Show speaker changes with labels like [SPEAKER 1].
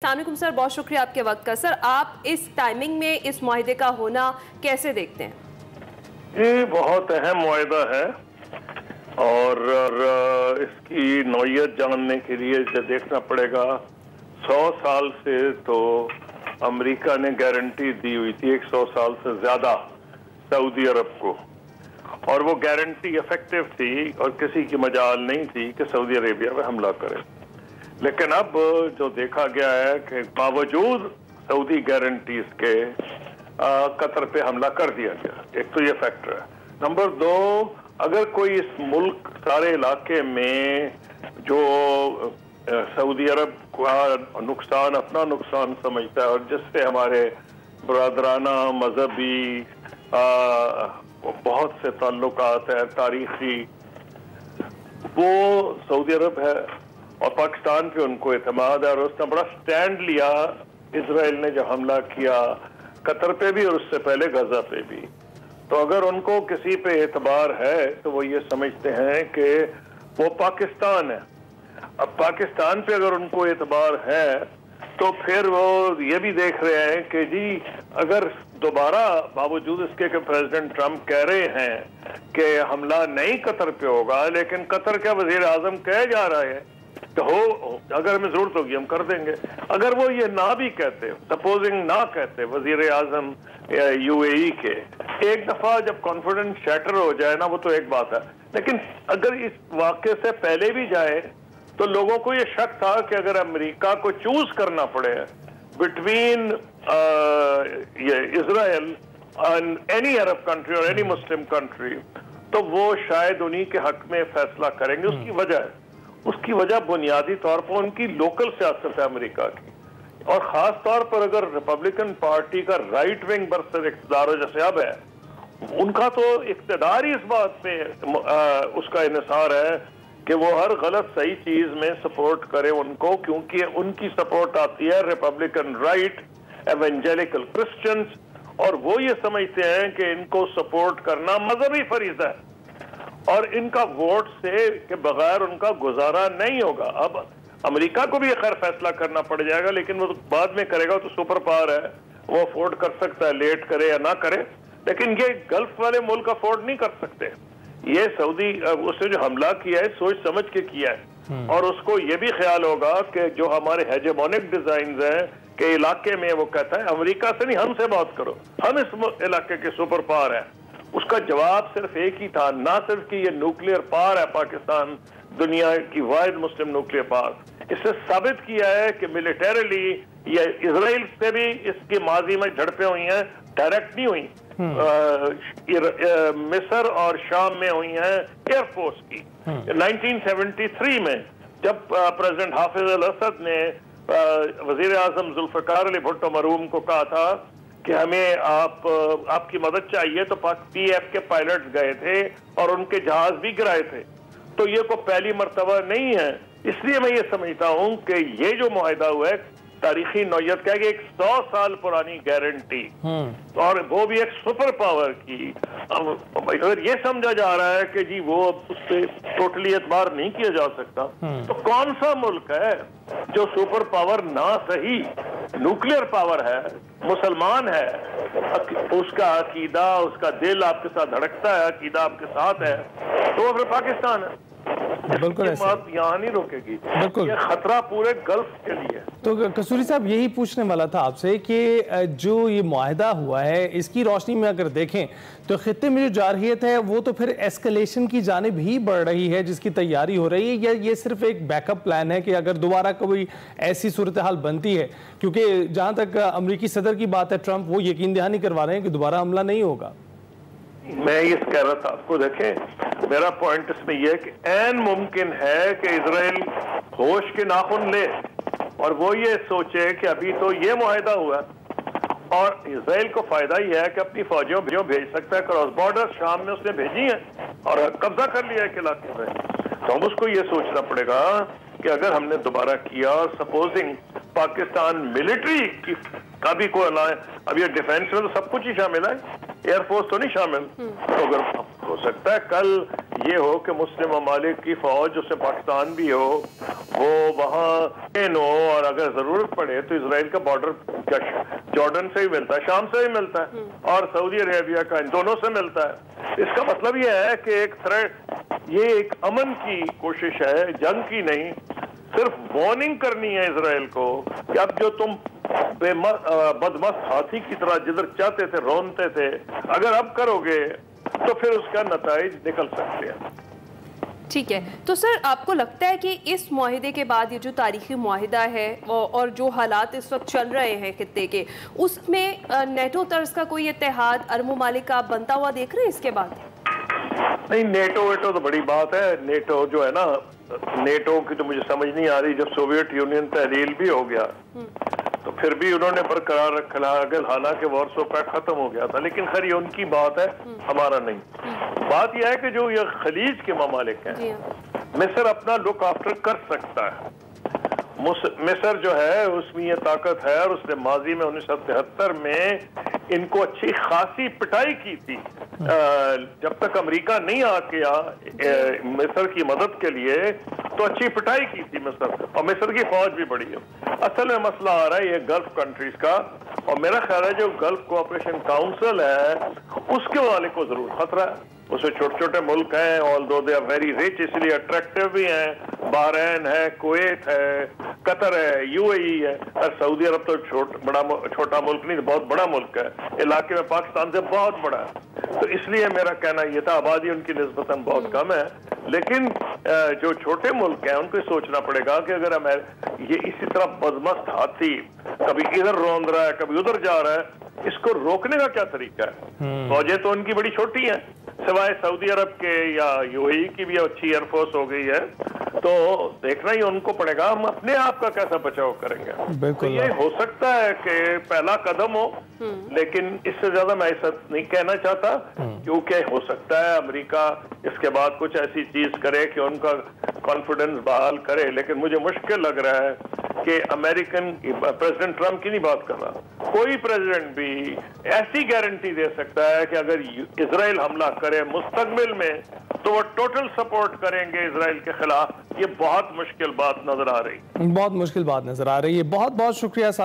[SPEAKER 1] अस्सलाम सर, बहुत शुक्रिया आपके वक्त का। सर, आप इस टाइमिंग में इस मुआहदे का होना कैसे देखते हैं?
[SPEAKER 2] ये बहुत अहम मुआहदा है और इसकी नौयत जानने के लिए जो देखना पड़ेगा, 100 साल से तो अमेरिका ने गारंटी दी हुई थी, 100 साल से ज्यादा सऊदी अरब को, और वो गारंटी इफेक्टिव थी और किसी की मजाल नहीं थी कि सऊदी अरेबिया में हमला करे। लेकिन अब जो देखा गया है कि बावजूद सऊदी गारंटीज के कतर पे हमला कर दिया गया। एक तो ये फैक्टर है। नंबर 2, अगर कोई इस मुल्क सारे इलाके में जो सऊदी अरब का नुकसान अपना नुकसान समझता है और जिससे हमारे बरादराना मजहबी बहुत से ताल्लुकात है तारीखी, वो सऊदी अरब है और पाकिस्तान पे उनको एतमाद है और उसने बड़ा स्टैंड लिया इसराइल ने जब हमला किया कतर पे भी और उससे पहले गजा पे भी। तो अगर उनको किसी पे एतबार है तो वो ये समझते हैं कि वो पाकिस्तान है। अब पाकिस्तान पे अगर उनको एतबार है तो फिर वो ये भी देख रहे हैं कि जी अगर दोबारा बावजूद इसके कि प्रेसिडेंट ट्रंप कह रहे हैं कि हमला नहीं कतर पे होगा, लेकिन कतर का वजीर आजम कह जा रहा है तो हो, अगर हमें जरूरत होगी हम कर देंगे। अगर वो ये ना भी कहते, सपोजिंग ना कहते वजीर आजम यूएई के, एक दफा जब कॉन्फिडेंस शैटर हो जाए ना, वो तो एक बात है, लेकिन अगर इस वाक़े से पहले भी जाए तो लोगों को ये शक था कि अगर अमेरिका को चूज करना पड़े between Israel and any Arab country और एनी मुस्लिम कंट्री, तो वो शायद उन्हीं के हक में फैसला करेंगे। उसकी वजह बुनियादी तौर पर उनकी लोकल सियासत है अमेरिका की, और खास तौर पर अगर रिपब्लिकन पार्टी का राइट विंग बरसर इक़्तिदार जैसे अब है, उनका तो इक़्तिदार ही इस बात पे उसका इन्हिसार है कि वो हर गलत सही चीज में सपोर्ट करे उनको, क्योंकि उनकी सपोर्ट आती है रिपब्लिकन राइट, एवेंजेलिकल क्रिश्चियंस, और वो ये समझते हैं कि इनको सपोर्ट करना मजहबी फरीज़ा है और इनका वोट से के बगैर उनका गुजारा नहीं होगा। अब अमेरिका को भी खैर फैसला करना पड़ जाएगा, लेकिन वो बाद में करेगा, तो सुपर पावर है, वो अफोर्ड कर सकता है, लेट करे या ना करे, लेकिन ये गल्फ वाले मुल्क अफोर्ड नहीं कर सकते। ये सऊदी उसने जो हमला किया है सोच समझ के किया है, और उसको ये भी ख्याल होगा कि जो हमारे हेजेमोनिक डिजाइन हैं के इलाके में, वो कहता है अमेरिका से नहीं हमसे बात करो, हम इस इलाके के सुपर पावर है। उसका जवाब सिर्फ एक ही था, ना सिर्फ कि ये न्यूक्लियर पावर है पाकिस्तान, दुनिया की वाहिद मुस्लिम न्यूक्लियर पावर, इससे साबित किया है कि मिलिटरीली ये इजराइल से भी इसकी माजी में झड़पें हुई हैं, डायरेक्ट नहीं हुई, मिस्र और शाम में हुई हैं एयरफोर्स की। 1973 में जब प्रेसिडेंट हाफिज अल असद ने वजीर आजम जुल्फकार अली भुट्टो मरहूम को कहा था कि हमें आपकी मदद चाहिए, तो PF के पायलट्स गए थे और उनके जहाज भी गिराए थे। तो ये कोई पहली मर्तबा नहीं है, इसलिए मैं ये समझता हूं कि ये जो मुआहदा हुआ है तारीखी नौयत का, एक 100 साल पुरानी गारंटी, और वो भी एक सुपर पावर की। अगर ये समझा जा रहा है कि जी वो उससे टोटली एतबार नहीं किया जा सकता, तो कौन सा मुल्क है जो सुपर पावर ना सही न्यूक्लियर पावर है, मुसलमान है, उसका अकीदा, उसका दिल आपके साथ धड़कता है, अकीदा आपके साथ है, तो फिर पाकिस्तान है।
[SPEAKER 3] बिल्कुल
[SPEAKER 2] बात यहाँ नहीं रोकेगी, बिल्कुल ये खतरा पूरे गल्फ के लिए।
[SPEAKER 3] तो कसूरी साहब यही पूछने वाला था आपसे कि जो ये मुआहदा हुआ है इसकी रोशनी में अगर देखें तो खित्ते में जो जारहियत है वो तो फिर एस्केलेशन की जानिब ही बढ़ रही है जिसकी तैयारी हो रही है, या ये सिर्फ एक बैकअप प्लान है कि अगर दोबारा कोई ऐसी सूरत हाल बनती है, क्योंकि जहाँ तक अमरीकी सदर की बात है ट्रंप वो यकीन दहानी करवा रहे हैं कि दोबारा हमला नहीं होगा।
[SPEAKER 2] मैं ये कह रहा था आपको, देखें मेरा पॉइंट इसमें यह है कि ऐन मुमकिन है कि इजराइल होश के नाखून ले और वो ये सोचे कि अभी तो ये मुआहदा हुआ और इजराइल को फायदा ही है कि अपनी फौजियों भेज सकता है, क्रॉस बॉर्डर शाम में उसने भेजी है और कब्जा कर लिया है इलाके में। तो अब उसको ये सोचना पड़ेगा कि अगर हमने दोबारा किया और सपोजिंग पाकिस्तान मिलिट्री की का भी कोई अब ये डिफेंस में तो सब कुछ ही शामिल है, एयरफोर्स तो नहीं शामिल, तो अगर हो सकता है कल ये हो कि मुस्लिम ममालिक की फौज उसमें पाकिस्तान भी हो वो वहाँ हो और अगर जरूरत पड़े तो इसराइल का बॉर्डर जॉर्डन से ही मिलता है, शाम से ही मिलता है और सऊदी अरेबिया का, इन दोनों से मिलता है। इसका मतलब ये है कि एक थ्रेट, ये एक अमन की कोशिश है, जंग की नहीं। सिर्फ वार्निंग करनी है इसराइल को कि अब जो तुम बदमस्त हाथी की तरह जिधर चाहते थे रोनते थे, अगर अब करोगे तो फिर उसका नताइज निकल सकते हैं।
[SPEAKER 1] ठीक है, तो सर आपको लगता है कि इस मुआहिदे के बाद ये जो तारीखी मुआहिदा है और जो हालात इस वक्त चल रहे हैं खित्ते के, उसमें नेटो तर्ज का कोई इत्तेहाद अरब ममालिक का बनता हुआ देख रहे हैं इसके बाद?
[SPEAKER 2] नहीं, नेटो वेटो तो बड़ी बात है। नेटो जो है ना, नेटो की तो मुझे समझ नहीं आ रही। जब सोवियत यूनियन तहलील भी हो गया तो फिर भी उन्होंने बरकरार रखा, हालांकि वार्सो पैक्ट खत्म हो गया था, लेकिन खैर ये उनकी बात है, हमारा नहीं। बात यह है कि जो ये खलीज के ममालिक हैं, मिस्र अपना लुक आफ्टर कर सकता है। मिस्र जो है उसमें ये ताकत है और उसने माजी में 1973 में इनको अच्छी खासी पिटाई की थी। जब तक अमेरिका नहीं आके मिस्र की मदद के लिए, तो अच्छी पिटाई की थी मिस्र, और मिस्र की फौज भी बड़ी है। असल में मसला आ रहा है ये गल्फ कंट्रीज का, और मेरा ख्याल है जो गल्फ कोऑपरेशन काउंसिल है उसके वाले को जरूर खतरा है। उसमें छोटे छोटे मुल्क हैं, although they are very rich, इसलिए अट्रैक्टिव भी हैं। बहरीन है, कुवैत है, कतर है, यूएई है, और सऊदी अरब तो छोटा मुल्क नहीं, बहुत बड़ा मुल्क है, इलाके में पाकिस्तान से बहुत बड़ा है। तो इसलिए मेरा कहना ये था, आबादी उनकी निस्बतन बहुत कम है, लेकिन जो छोटे मुल्क हैं उनको सोचना पड़ेगा कि अगर ये इसी तरह बदमस्त हाथी कभी इधर रौंद रहा है, कभी उधर जा रहा है, इसको रोकने का क्या तरीका है? फौजें तो उनकी बड़ी छोटी हैं, सिवाय सऊदी अरब के या यूएई की भी अच्छी एयरफोर्स हो गई है, तो देखना ही उनको पड़ेगा हम अपने आप का कैसा बचाव करेंगे। तो ये हो सकता है कि पहला कदम हो, लेकिन इससे ज्यादा मैं ऐसा नहीं कहना चाहता, क्योंकि हो सकता है अमेरिका इसके बाद कुछ ऐसी चीज करे कि उनका कॉन्फिडेंस बहाल करे। लेकिन मुझे मुश्किल लग रहा है कि अमेरिकन प्रेसिडेंट ट्रम्प की नहीं बात कर रहा, कोई प्रेसिडेंट भी ऐसी गारंटी दे सकता है कि अगर इजराइल हमला करे मुस्तकबिल में तो वो टोटल सपोर्ट करेंगे इजराइल के खिलाफ। ये बहुत मुश्किल बात नजर आ रही है।
[SPEAKER 3] बहुत मुश्किल बात नजर आ रही है। बहुत बहुत शुक्रिया।